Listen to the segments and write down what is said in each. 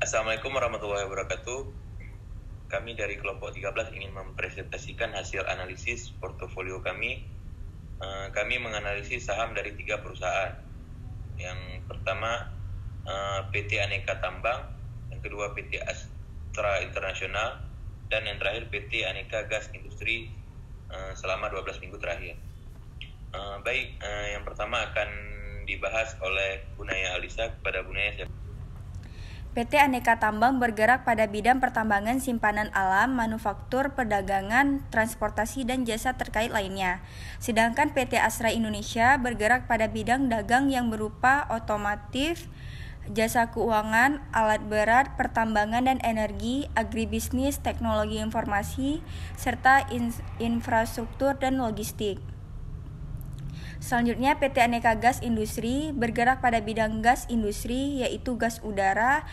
Assalamualaikum warahmatullahi wabarakatuh. Kami dari kelompok 13 ingin mempresentasikan hasil analisis portofolio kami. Kami menganalisis saham dari 3 perusahaan. Yang pertama PT Aneka Tambang, yang kedua PT Astra Internasional, dan yang terakhir PT Aneka Gas Industri selama 12 minggu terakhir. Yang pertama akan dibahas oleh Bu Naya Alisa. Kepada Bu Naya, PT Aneka Tambang bergerak pada bidang pertambangan, simpanan alam, manufaktur, perdagangan, transportasi, dan jasa terkait lainnya. Sedangkan PT Astra Indonesia bergerak pada bidang dagang yang berupa otomotif, jasa keuangan, alat berat, pertambangan dan energi, agribisnis, teknologi informasi, serta infrastruktur dan logistik. Selanjutnya, PT Aneka Gas Industri bergerak pada bidang gas industri, yaitu gas udara,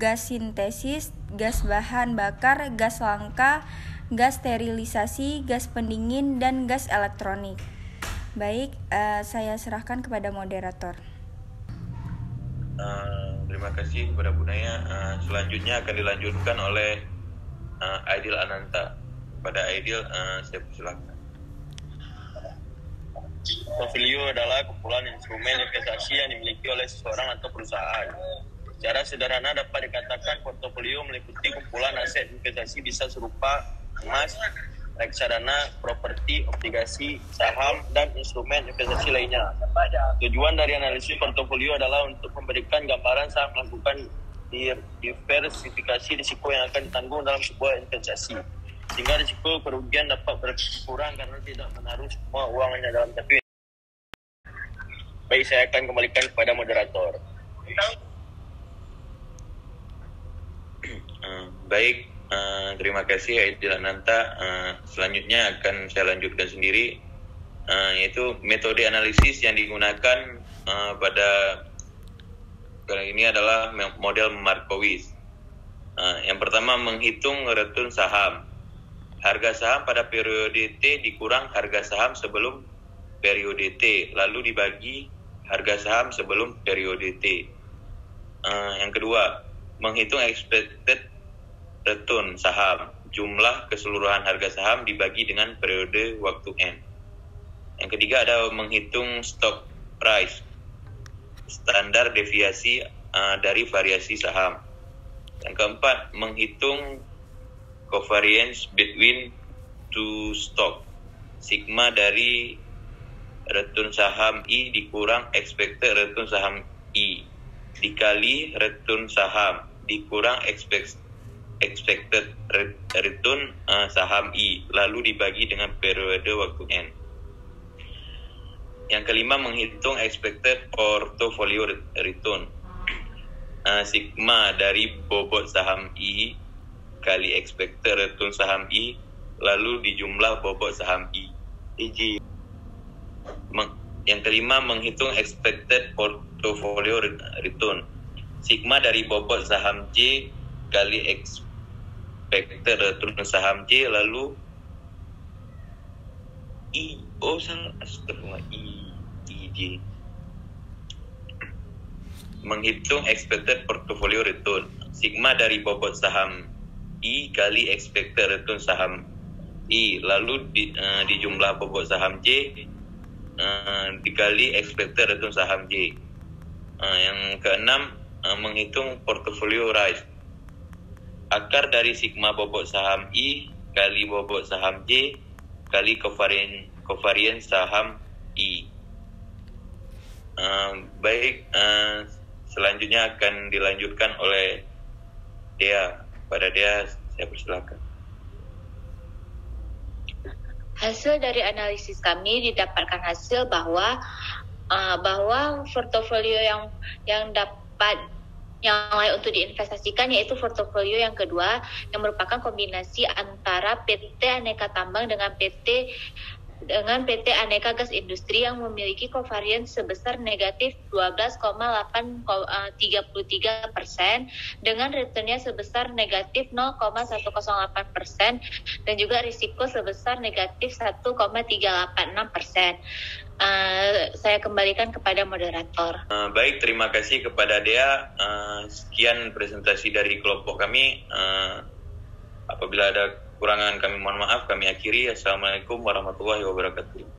gas sintesis, gas bahan bakar, gas langka, gas sterilisasi, gas pendingin, dan gas elektronik. Baik, saya serahkan kepada moderator. Terima kasih kepada Bu Naya. Selanjutnya akan dilanjutkan oleh Aidil Ananta. Pada Aidil, saya persilakan. Portofolio adalah kumpulan instrumen investasi yang dimiliki oleh seseorang atau perusahaan. Secara sederhana dapat dikatakan portofolio meliputi kumpulan aset investasi bisa serupa emas, reksadana, properti, obligasi, saham, dan instrumen investasi lainnya. Tujuan dari analisis portofolio adalah untuk memberikan gambaran saat melakukan diversifikasi risiko yang akan ditanggung dalam sebuah investasi, sehingga risiko kerugian dapat berkurang karena tidak menaruh semua uangnya dalam satu. Baik, saya akan kembalikan kepada moderator. Baik, terima kasih Aidil Ananta. Selanjutnya akan saya lanjutkan sendiri, yaitu metode analisis yang digunakan pada kali ini adalah model Markowitz. Yang pertama, menghitung return saham. Harga saham pada periode T dikurang harga saham sebelum periode T, lalu dibagi harga saham sebelum periode T. Yang kedua, menghitung expected return saham. Jumlah keseluruhan harga saham dibagi dengan periode waktu N. Yang ketiga ada menghitung stock price, standar deviasi dari variasi saham. Yang keempat, menghitung covariance between two stock, sigma dari return saham I dikurang expected return saham I dikali return saham dikurang expected return saham I lalu dibagi dengan periode waktu N. Yang kelima, menghitung expected portfolio return, sigma dari bobot saham I kali expected return saham I lalu dijumlah bobot saham I. Yang kelima, menghitung expected portfolio return, sigma dari bobot saham J kali expected return saham J lalu IJ. Menghitung expected portfolio return, sigma dari bobot saham I kali expected return saham I lalu dijumlah bobot saham J dikali expected return saham J. Yang keenam, menghitung portfolio rise, akar dari sigma bobot saham I kali bobot saham J kali covariance saham I. Selanjutnya akan dilanjutkan oleh Dea. Pada Dea, saya persilakan. Hasil dari analisis kami didapatkan hasil bahwa portofolio yang layak untuk diinvestasikan yaitu portofolio yang kedua, yang merupakan kombinasi antara PT Aneka Tambang dengan PT dengan PT Aneka Gas Industri yang memiliki covariance sebesar negatif 12,833% dengan returnnya sebesar negatif 0,108% dan juga risiko sebesar negatif 1,386%. Saya kembalikan kepada moderator. Baik, terima kasih kepada Dea. Sekian presentasi dari kelompok kami. Apabila ada kurangan kami mohon maaf, kami akhiri. Assalamualaikum warahmatullahi wabarakatuh.